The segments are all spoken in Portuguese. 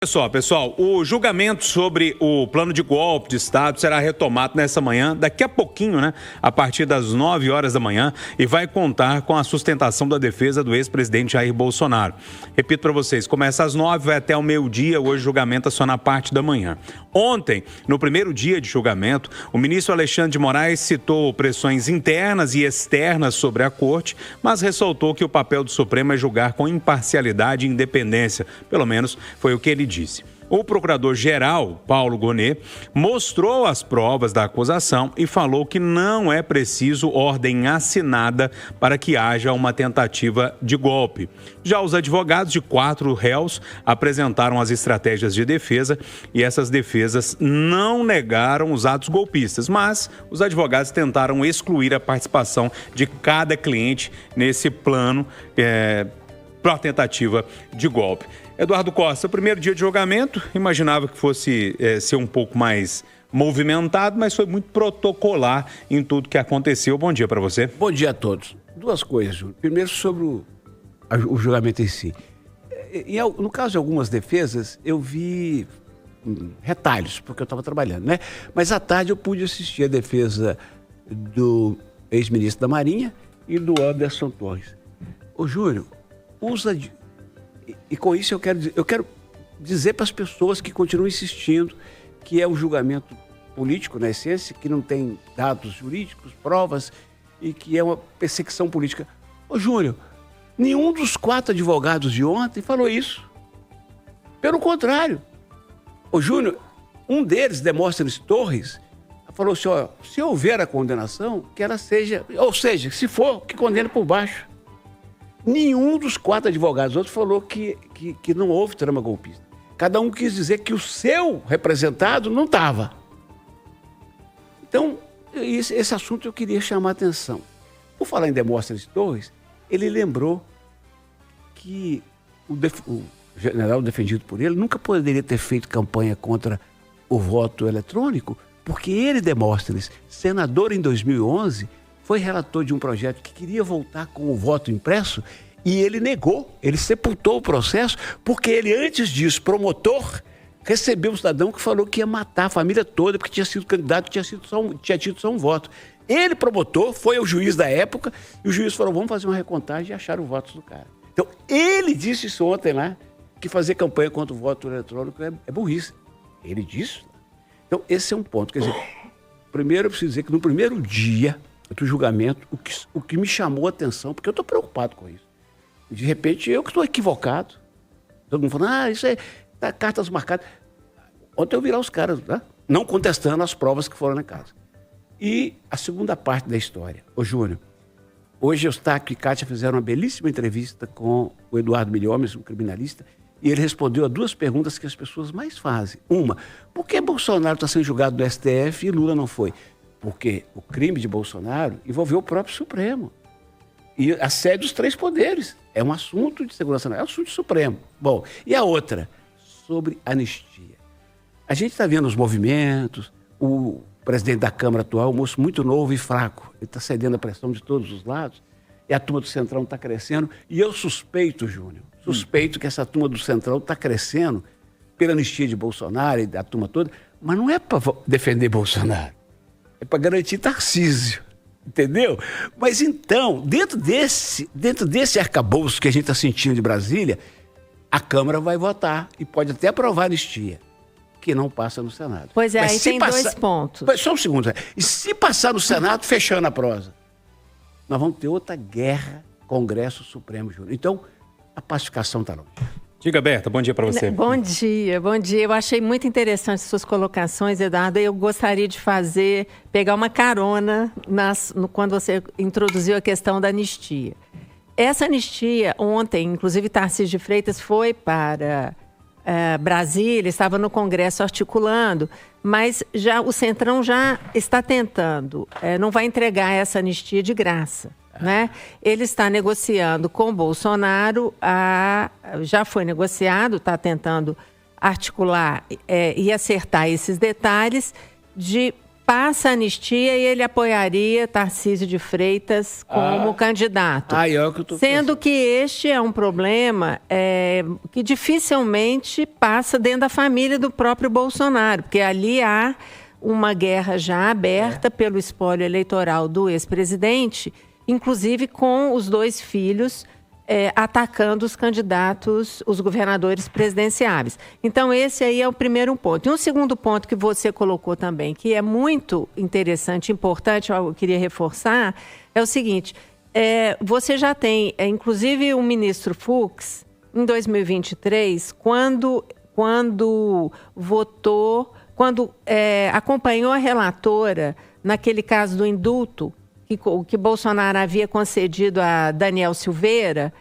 Pessoal, o julgamento sobre o plano de golpe de Estado será retomado nessa manhã, daqui a pouquinho, a partir das 9 horas da manhã, e vai contar com a sustentação da defesa do ex-presidente Jair Bolsonaro. Repito para vocês, começa às 9, vai até o meio-dia, hoje o julgamento é só na parte da manhã. Ontem, no primeiro dia de julgamento, o ministro Alexandre de Moraes citou pressões internas e externas sobre a corte, mas ressaltou que o papel do Supremo é julgar com imparcialidade e independência, pelo menos foi o que ele disse. O procurador-geral, Paulo Gonet, mostrou as provas da acusação e falou que não é preciso ordem assinada para que haja uma tentativa de golpe. Já os advogados de 4 réus apresentaram as estratégias de defesa e essas defesas não negaram os atos golpistas, mas os advogados tentaram excluir a participação de cada cliente nesse plano para a tentativa de golpe. Eduardo Costa, primeiro dia de julgamento, imaginava que fosse ser um pouco mais movimentado, mas foi muito protocolar em tudo que aconteceu. Bom dia para você. Bom dia a todos. 2 coisas, Júlio. Primeiro, sobre o julgamento em si. No caso de algumas defesas, eu vi retalhos, porque eu estava trabalhando, né? Mas à tarde eu pude assistir a defesa do ex-ministro da Marinha e do Anderson Torres. Ô, Júlio, e com isso eu quero dizer para as pessoas que continuam insistindo que é um julgamento político, na essência, que não tem dados jurídicos, provas, e que é uma perseguição política. Ô, Júlio, nenhum dos 4 advogados de ontem falou isso. Pelo contrário. Ô, Júnior, um deles, Demóstenes Torres, falou assim, ó, se houver a condenação, que ela seja, ou seja, se for, que condene por baixo. Nenhum dos 4 advogados outros falou que não houve trama golpista. Cada um quis dizer que o seu representado não estava. Então, esse assunto eu queria chamar a atenção. Por falar em Demóstenes Torres, ele lembrou que o general defendido por ele nunca poderia ter feito campanha contra o voto eletrônico, porque ele, Demóstenes, senador em 2011, foi relator de um projeto que queria voltar com o voto impresso e ele negou, ele sepultou o processo, porque ele, antes disso, promotor, recebeu um cidadão que falou que ia matar a família toda porque tinha sido candidato, tinha tido só um voto. Ele, promotor, foi ao juiz da época e o juiz falou, vamos fazer uma recontagem e acharam os votos do cara. Então, ele disse isso ontem lá, que fazer campanha contra o voto eletrônico é burrice. Ele disse. Então, esse é um ponto. Quer dizer, primeiro eu preciso dizer que no primeiro dia do julgamento, o que me chamou a atenção, porque eu estou preocupado com isso. De repente, eu que estou equivocado. Todo mundo falando, isso é cartas marcadas. Ontem eu vi lá os caras, não contestando as provas que foram na casa. E a segunda parte da história. Ô, Júnior, hoje Eustáquio e Kátia fizeram uma belíssima entrevista com o Eduardo Milhomes, um criminalista, e ele respondeu a 2 perguntas que as pessoas mais fazem. Uma, por que Bolsonaro está sendo julgado no STF e Lula não foi? Porque o crime de Bolsonaro envolveu o próprio Supremo. E a sede dos 3 poderes. É um assunto de segurança nacional, é um assunto supremo. Bom, e a outra? Sobre anistia. A gente está vendo os movimentos, o presidente da Câmara atual, um moço muito novo e fraco. Ele está cedendo a pressão de todos os lados. E a turma do Centrão está crescendo. E eu suspeito, Júnior, que essa turma do Centrão está crescendo pela anistia de Bolsonaro e da turma toda, mas não é para defender Bolsonaro. É para garantir Tarcísio, entendeu? Mas então, dentro desse arcabouço que a gente está sentindo de Brasília, a Câmara vai votar e pode até aprovar a anistia, que não passa no Senado. Pois é, aí tem 2 pontos. Só um segundo. E se passar no Senado, fechando a prosa, nós vamos ter outra guerra, Congresso Supremo, Júnior. Então, a pacificação está longe. Diga, Berta, bom dia para você. Bom dia. Eu achei muito interessante suas colocações, Eduardo. Eu gostaria de pegar uma carona quando você introduziu a questão da anistia. Essa anistia, ontem, inclusive Tarcísio de Freitas foi para Brasília, estava no Congresso articulando, mas o Centrão já está tentando, não vai entregar essa anistia de graça. Né? Ele está negociando com Bolsonaro, já foi negociado, está tentando articular e acertar esses detalhes de passa a anistia e ele apoiaria Tarcísio de Freitas como candidato. Sendo que este é um problema que dificilmente passa dentro da família do próprio Bolsonaro, porque ali há uma guerra já aberta pelo espólio eleitoral do ex-presidente, inclusive com os 2 filhos atacando os candidatos, os governadores presidenciáveis. Então, esse aí é o primeiro ponto. E um segundo ponto que você colocou também, que é muito interessante, importante, eu queria reforçar, é o seguinte, você já tem, inclusive o ministro Fux, em 2023, quando acompanhou a relatora naquele caso do indulto, que Bolsonaro havia concedido a Daniel Silveira,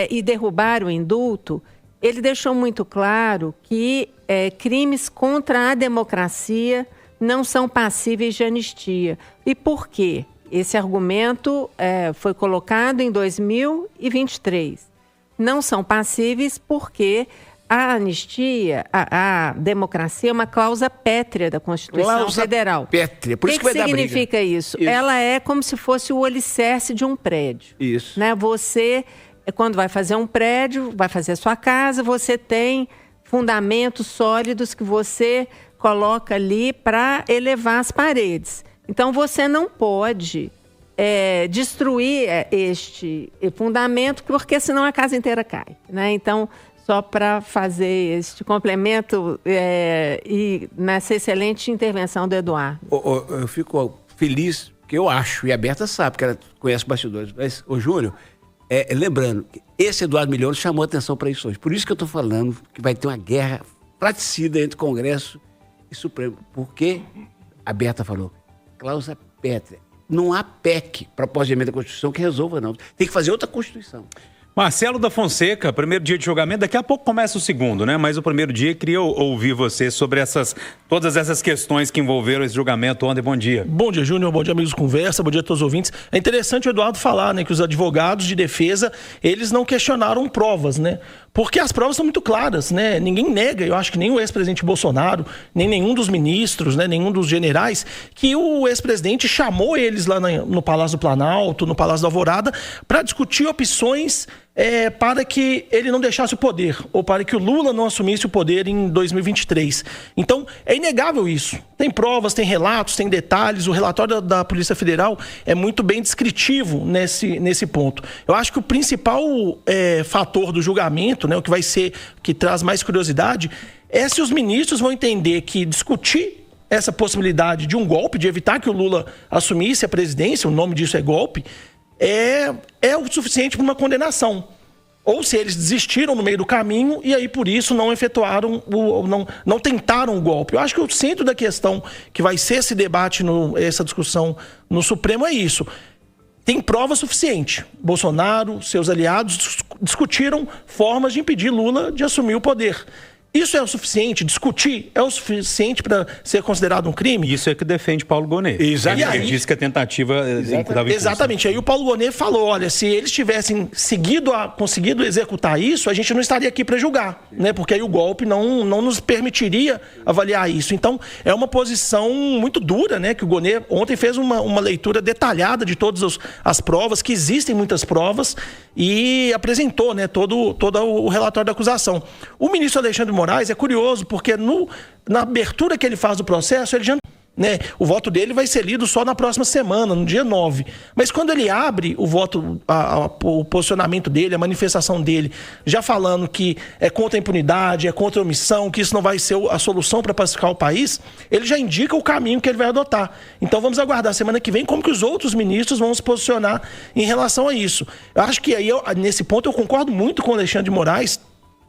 e derrubaram o indulto, ele deixou muito claro que crimes contra a democracia não são passíveis de anistia. E por quê? Esse argumento foi colocado em 2023. Não são passíveis porque a anistia, a democracia é uma cláusula pétrea da Constituição Federal. Pétrea. Por isso que vai dar briga. O que significa isso? Ela é como se fosse o alicerce de um prédio. Isso. Né? Você, quando vai fazer um prédio, vai fazer a sua casa, você tem fundamentos sólidos que você coloca ali para elevar as paredes. Então, você não pode destruir este fundamento, porque senão a casa inteira cai. Né? Então, só para fazer este complemento e nessa excelente intervenção do Eduardo. Eu fico feliz, porque eu acho, e a Berta sabe, que ela conhece bastidores, mas, Júnior, lembrando, que esse Eduardo Milhões chamou a atenção para isso hoje. Por isso que eu estou falando que vai ter uma guerra fratricida entre Congresso e Supremo. Porque a Berta falou, cláusula pétrea. Não há PEC, proposta de emenda da Constituição, que resolva, não. Tem que fazer outra Constituição. Marcelo da Fonseca, primeiro dia de julgamento, daqui a pouco começa o segundo, né? Mas o primeiro dia, queria ouvir você sobre todas essas questões que envolveram esse julgamento ontem. Bom dia. Bom dia, Júnior. Bom dia, amigos do Conversa. Bom dia a todos os ouvintes. É interessante o Eduardo falar, né, que os advogados de defesa, eles não questionaram provas, né? Porque as provas são muito claras, né? Ninguém nega, eu acho que nem o ex-presidente Bolsonaro, nem nenhum dos ministros, né, nenhum dos generais, que o ex-presidente chamou eles lá no Palácio do Planalto, no Palácio da Alvorada, para discutir opções para que ele não deixasse o poder, ou para que o Lula não assumisse o poder em 2023. Então, é inegável isso. Tem provas, tem relatos, tem detalhes. O relatório da Polícia Federal é muito bem descritivo nesse ponto. Eu acho que o principal fator do julgamento, né, o que traz mais curiosidade, é se os ministros vão entender que discutir essa possibilidade de um golpe, de evitar que o Lula assumisse a presidência, o nome disso é golpe, é o suficiente para uma condenação. Ou se eles desistiram no meio do caminho e aí por isso não efetuaram, não tentaram o golpe. Eu acho que o centro da questão que vai ser esse debate, essa discussão no Supremo é isso. Tem prova suficiente. Bolsonaro, seus aliados discutiram formas de impedir Lula de assumir o poder. Isso é o suficiente? Discutir é o suficiente para ser considerado um crime? Isso é que defende Paulo Gonet. Exatamente. Ele disse que a tentativa... Exatamente. Aí o Paulo Gonet falou, olha, se eles tivessem conseguido executar isso, a gente não estaria aqui para julgar, né? Porque aí o golpe não nos permitiria avaliar isso. Então, é uma posição muito dura, né? Que o Gonet ontem fez uma leitura detalhada de todas as provas, que existem muitas provas, e apresentou, né, todo o relatório da acusação. O ministro Alexandre Moraes é curioso, porque na abertura que ele faz do processo, ele já... né, o voto dele vai ser lido só na próxima semana, no dia 9. Mas quando ele abre o voto, o posicionamento dele, a manifestação dele, já falando que é contra a impunidade, é contra a omissão, que isso não vai ser a solução para pacificar o país, ele já indica o caminho que ele vai adotar. Então vamos aguardar semana que vem como que os outros ministros vão se posicionar em relação a isso. Eu acho que aí, nesse ponto, eu concordo muito com o Alexandre de Moraes,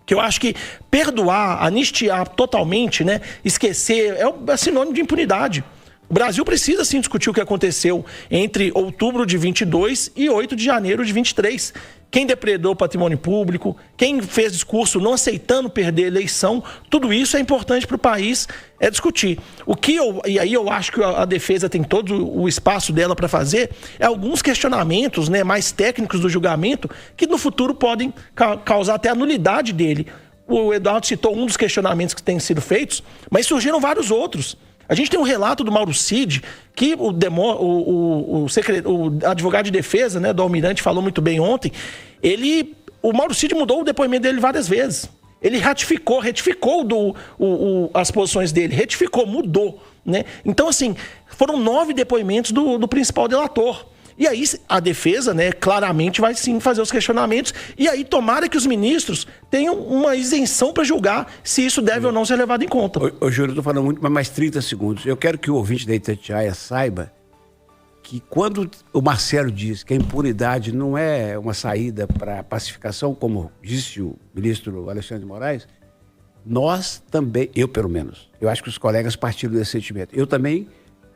que eu acho que perdoar, anistiar totalmente, né, esquecer, é sinônimo de impunidade. O Brasil precisa, sim, discutir o que aconteceu entre outubro de 22 e 8 de janeiro de 23. Quem depredou o patrimônio público, quem fez discurso não aceitando perder a eleição, tudo isso é importante para o país discutir. E aí eu acho que a defesa tem todo o espaço dela para fazer, alguns questionamentos, né, mais técnicos do julgamento, que no futuro podem causar até a nulidade dele. O Eduardo citou um dos questionamentos que têm sido feitos, mas surgiram vários outros. A gente tem um relato do Mauro Cid, que o advogado de defesa, né, do Almirante falou muito bem ontem. O Mauro Cid mudou o depoimento dele várias vezes. Ele retificou as posições dele, mudou, né? Então, assim, foram 9 depoimentos do principal delator. E aí a defesa, né, claramente vai sim fazer os questionamentos. E aí tomara que os ministros tenham uma isenção para julgar se isso deve ou não ser levado em conta. Ô Júlio, eu estou falando muito, mas mais 30 segundos. Eu quero que o ouvinte da Itatiaia saiba que quando o Marcelo diz que a impunidade não é uma saída para a pacificação, como disse o ministro Alexandre de Moraes, nós também, eu pelo menos, eu acho que os colegas partilham desse sentimento. Eu também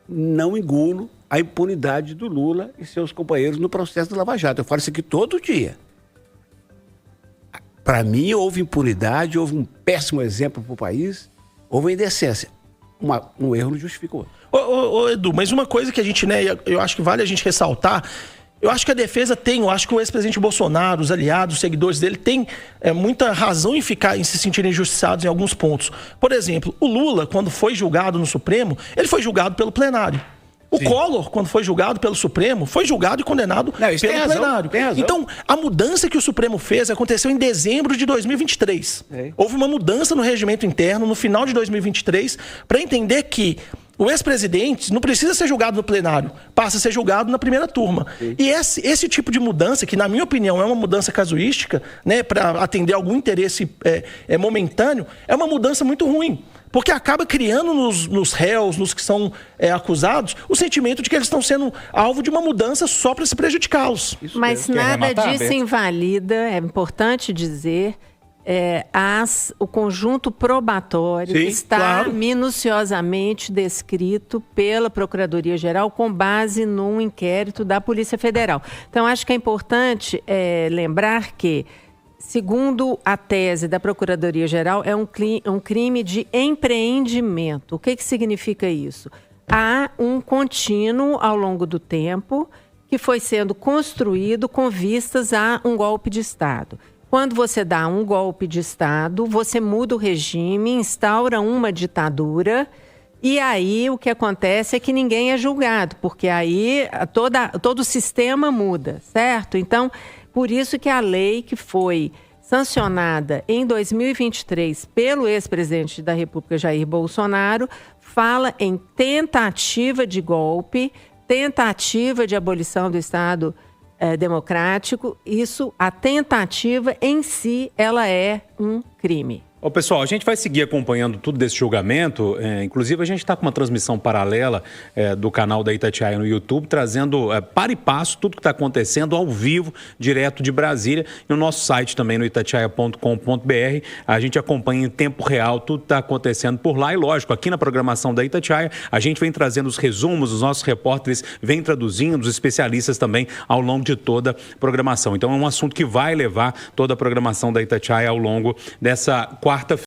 não engulo a impunidade do Lula e seus companheiros no processo do Lava Jato. Eu falo isso aqui todo dia. Para mim, houve impunidade, houve um péssimo exemplo para o país, houve indecência. Um erro não justificou. Ô, Edu, mas uma coisa que a gente, né, eu acho que vale a gente ressaltar, eu acho que a defesa eu acho que o ex-presidente Bolsonaro, os aliados, os seguidores dele, têm muita razão em se sentirem injustiçados em alguns pontos. Por exemplo, o Lula, quando foi julgado no Supremo, ele foi julgado pelo plenário. O Collor, quando foi julgado pelo Supremo, foi julgado e condenado pelo plenário. Então, a mudança que o Supremo fez aconteceu em dezembro de 2023. Houve uma mudança no regimento interno no final de 2023 para entender que o ex-presidente não precisa ser julgado no plenário, passa a ser julgado na primeira turma. E esse tipo de mudança, que na minha opinião é uma mudança casuística, né, para atender algum interesse momentâneo, é uma mudança muito ruim. Porque acaba criando nos réus, nos que são acusados, o sentimento de que eles estão sendo alvo de uma mudança só para se prejudicá-los. Mas nada disso invalida, é importante dizer, o conjunto probatório está minuciosamente descrito pela Procuradoria-Geral com base num inquérito da Polícia Federal. Então, acho que é importante lembrar que, segundo a tese da Procuradoria-Geral, é um crime de empreendimento. O que significa isso? Há um contínuo ao longo do tempo que foi sendo construído com vistas a um golpe de Estado. Quando você dá um golpe de Estado, você muda o regime, instaura uma ditadura, e aí o que acontece é que ninguém é julgado, porque aí todo o sistema muda, certo? Então, por isso que a lei que foi sancionada em 2023 pelo ex-presidente da República, Jair Bolsonaro, fala em tentativa de golpe, tentativa de abolição do Estado democrático. A tentativa em si, ela é um crime. Ô, pessoal, a gente vai seguir acompanhando tudo desse julgamento. Inclusive, a gente está com uma transmissão paralela do canal da Itatiaia no YouTube, trazendo para e passo tudo que está acontecendo ao vivo, direto de Brasília. E no nosso site também, no itatiaia.com.br, a gente acompanha em tempo real tudo que está acontecendo por lá. E, lógico, aqui na programação da Itatiaia, a gente vem trazendo os resumos, os nossos repórteres vêm traduzindo, os especialistas também ao longo de toda a programação. Então, é um assunto que vai levar toda a programação da Itatiaia ao longo dessa quarta-feira.